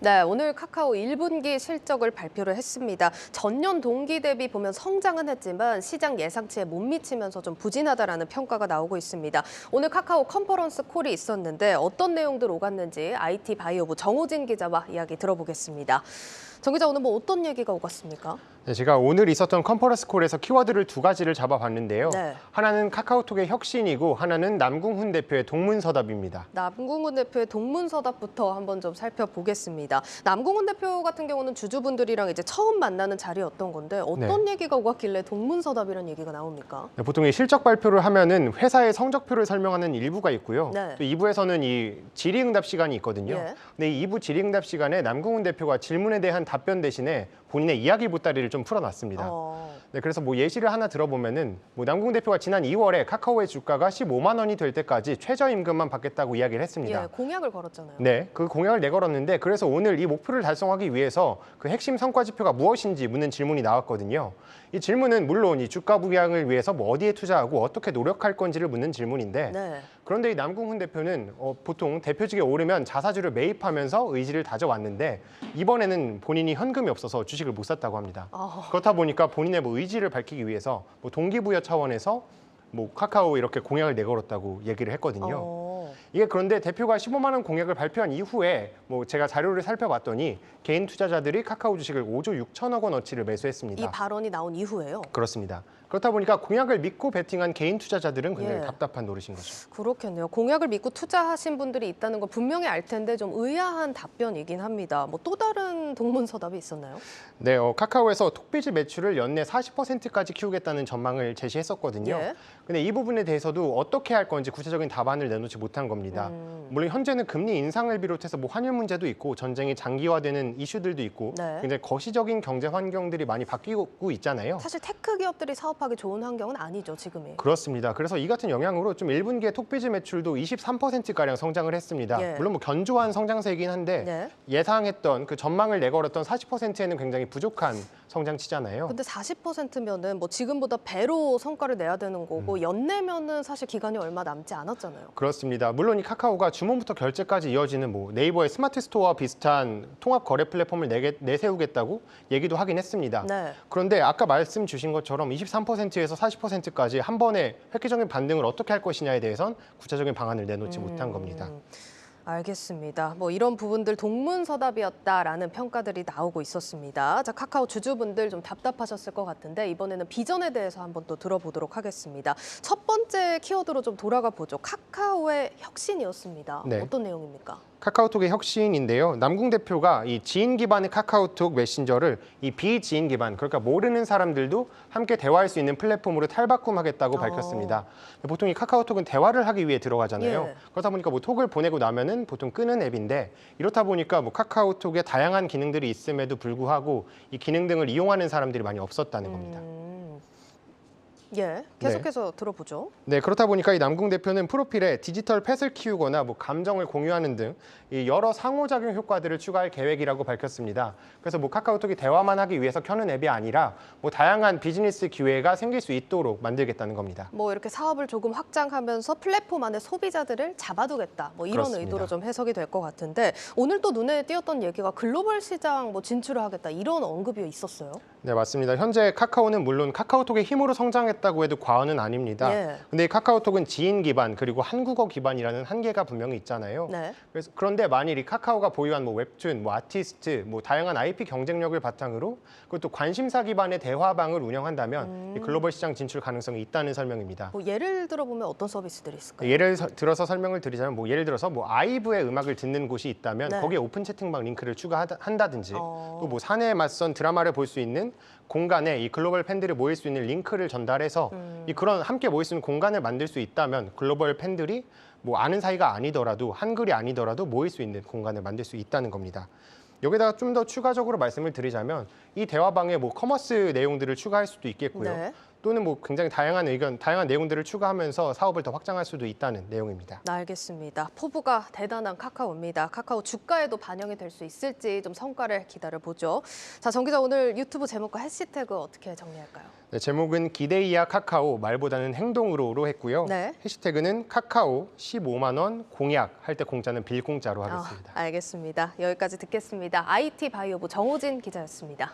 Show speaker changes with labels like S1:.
S1: 네, 오늘 카카오 1분기 실적을 발표를 했습니다. 전년 동기 대비 보면 성장은 했지만 시장 예상치에 못 미치면서 좀 부진하다라는 평가가 나오고 있습니다. 오늘 카카오 컨퍼런스 콜이 있었는데 어떤 내용들 오갔는지 IT 바이오부 정호진 기자와 이야기 들어보겠습니다. 정 기자, 오늘 뭐 어떤 얘기가 오갔습니까?
S2: 네, 제가 오늘 있었던 컨퍼런스 콜에서 키워드를 두 가지를 잡아봤는데요.
S1: 네.
S2: 하나는 카카오톡의 혁신이고 하나는 남궁훈 대표의 동문서답입니다.
S1: 남궁훈 대표의 동문서답부터 한번 좀 살펴보겠습니다. 남궁훈 대표 같은 경우는 주주분들이랑 이제 처음 만나는 자리였던 건데 어떤 얘기가 오갔길래 동문서답이라는 얘기가 나옵니까?
S2: 네, 보통 이 실적 발표를 하면은 회사의 성적표를 설명하는 일부가 있고요.
S1: 네.
S2: 또 2부에서는 이 질의응답 시간이 있거든요.
S1: 예.
S2: 근데 이 2부 질의응답 시간에 남궁훈 대표가 질문에 대한 답변 대신에 본인의 이야기 보따리를 좀 풀어놨습니다. 네, 그래서 뭐 예시를 하나 들어보면은 남궁훈 대표가 지난 2월에 카카오의 주가가 15만 원이 될 때까지 최저임금만 받겠다고 이야기를 했습니다.
S1: 예, 공약을 걸었잖아요.
S2: 네, 그 공약을 내걸었는데 그래서 오늘 이 목표를 달성하기 위해서 그 핵심 성과 지표가 무엇인지 묻는 질문이 나왔거든요. 이 질문은 물론 이 주가 부양을 위해서 뭐 어디에 투자하고 어떻게 노력할 건지를 묻는 질문인데
S1: 네.
S2: 그런데 이 남궁훈 대표는 보통 대표직에 오르면 자사주를 매입하면서 의지를 다져왔는데 이번에는 본인이 현금이 없어서 주식을 못 샀다고 합니다. 그렇다 보니까 본인의 뭐 의지를 밝히기 위해서 뭐 동기부여 차원에서 뭐 카카오 이렇게 공약을 내걸었다고 얘기를 했거든요. 이게 그런데 대표가 15만 원 공약을 발표한 이후에 뭐 제가 자료를 살펴봤더니 개인 투자자들이 카카오 주식을 5조 6천억 원어치를 매수했습니다.
S1: 이 발언이 나온 이후에요?
S2: 그렇습니다. 그렇다 보니까 공약을 믿고 베팅한 개인 투자자들은 굉장히
S1: 예.
S2: 답답한 노릇인 거죠.
S1: 그렇겠네요. 공약을 믿고 투자하신 분들이 있다는 건 분명히 알 텐데 좀 의아한 답변이긴 합니다. 뭐 또 다른 동문서답이 있었나요?
S2: 네, 카카오에서 톡비즈 매출을 연내 40%까지 키우겠다는 전망을 제시했었거든요.
S1: 예.
S2: 근데 이 부분에 대해서도 어떻게 할 건지 구체적인 답안을 내놓지 못한 겁니다. 물론 현재는 금리 인상을 비롯해서 뭐 환율 문제도 있고 전쟁이 장기화되는 이슈들도 있고
S1: 네.
S2: 굉장히 거시적인 경제 환경들이 많이 바뀌고 있잖아요.
S1: 사실 테크 기업들이 사업하기 좋은 환경은 아니죠, 지금이.
S2: 그렇습니다. 그래서 이 같은 영향으로 좀 1분기에 톡비즈 매출도 23%가량 성장을 했습니다.
S1: 예.
S2: 물론 뭐 견조한 성장세이긴 한데
S1: 네.
S2: 예상했던 그 전망을 내걸었던 40%에는 굉장히 부족한 성장치잖아요.
S1: 근데 40%면은 뭐 지금보다 배로 성과를 내야 되는 거고 연내면은 사실 기간이 얼마 남지 않았잖아요.
S2: 그렇습니다. 물론 이 카카오가 주문부터 결제까지 이어지는 뭐 네이버의 스마트 스토어와 비슷한 통합 거래 플랫폼을 내세우겠다고 얘기도 하긴 했습니다.
S1: 네.
S2: 그런데 아까 말씀 주신 것처럼 23%에서 40%까지 한 번에 획기적인 반등을 어떻게 할 것이냐에 대해선 구체적인 방안을 내놓지 못한 겁니다.
S1: 알겠습니다. 뭐 이런 부분들 동문서답이었다라는 평가들이 나오고 있었습니다. 자, 카카오 주주분들 좀 답답하셨을 것 같은데 이번에는 비전에 대해서 한번 또 들어보도록 하겠습니다. 첫 번째 키워드로 좀 돌아가 보죠. 카카오의 혁신이었습니다.
S2: 네.
S1: 어떤 내용입니까?
S2: 카카오톡의 혁신인데요. 남궁 대표가 이 지인 기반의 카카오톡 메신저를 이 비지인 기반, 그러니까 모르는 사람들도 함께 대화할 수 있는 플랫폼으로 탈바꿈하겠다고 밝혔습니다. 보통 이 카카오톡은 대화를 하기 위해 들어가잖아요.
S1: 예.
S2: 그러다 보니까 뭐 톡을 보내고 나면은 보통 끄는 앱인데 이렇다 보니까 뭐 카카오톡에 다양한 기능들이 있음에도 불구하고 이 기능 등을 이용하는 사람들이 많이 없었다는 겁니다.
S1: 예, 계속해서 들어보죠.
S2: 네, 그렇다 보니까 이 남궁 대표는 프로필에 디지털 펫을 키우거나 뭐 감정을 공유하는 등 이 여러 상호작용 효과들을 추가할 계획이라고 밝혔습니다. 그래서 뭐 카카오톡이 대화만 하기 위해서 켜는 앱이 아니라 뭐 다양한 비즈니스 기회가 생길 수 있도록 만들겠다는 겁니다.
S1: 뭐 이렇게 사업을 조금 확장하면서 플랫폼 안에 소비자들을 잡아두겠다. 뭐 이런
S2: 그렇습니다.
S1: 의도로 좀 해석이 될 것 같은데 오늘 또 눈에 띄었던 얘기가 글로벌 시장 뭐 진출을 하겠다. 이런 언급이 있었어요.
S2: 네, 맞습니다. 현재 카카오는 물론 카카오톡의 힘으로 성장했다고 해도 과언은 아닙니다.
S1: 예.
S2: 근데 이 카카오톡은 지인 기반 그리고 한국어 기반이라는 한계가 분명히 있잖아요.
S1: 네.
S2: 그런데 만일 이 카카오가 보유한 뭐 웹툰, 뭐 아티스트, 뭐 다양한 IP 경쟁력을 바탕으로 그것도 관심사 기반의 대화방을 운영한다면 이 글로벌 시장 진출 가능성이 있다는 설명입니다.
S1: 뭐 예를 들어보면 어떤 서비스들이 있을까요?
S2: 예를 들어서 설명을 드리자면 뭐 예를 들어서 뭐 아이브의 음악을 듣는 곳이 있다면
S1: 네.
S2: 거기에 오픈 채팅방 링크를 추가한다든지
S1: 어.
S2: 또 뭐 사내에 맞선 드라마를 볼 수 있는 공간에 이 글로벌 팬들이 모일 수 있는 링크를 전달해서 이 그런 함께 모일 수 있는 공간을 만들 수 있다면 글로벌 팬들이 뭐 아는 사이가 아니더라도 한글이 아니더라도 모일 수 있는 공간을 만들 수 있다는 겁니다. 여기다가 좀 더 추가적으로 말씀을 드리자면 이 대화방에 뭐 커머스 내용들을 추가할 수도 있겠고요.
S1: 네.
S2: 또는 뭐 굉장히 다양한 의견, 다양한 내용들을 추가하면서 사업을 더 확장할 수도 있다는 내용입니다.
S1: 알겠습니다. 포부가 대단한 카카오입니다. 카카오 주가에도 반영이 될 수 있을지 좀 성과를 기다려보죠. 자, 정 기자, 오늘 유튜브 제목과 해시태그 어떻게 정리할까요?
S2: 네, 제목은 기대 이하 카카오 말보다는 행동으로로 했고요.
S1: 네.
S2: 해시태그는 카카오 15만 원 공약 할 때 공짜는 빌공짜로 하겠습니다.
S1: 알겠습니다. 여기까지 듣겠습니다. IT 바이오부 정호진 기자였습니다.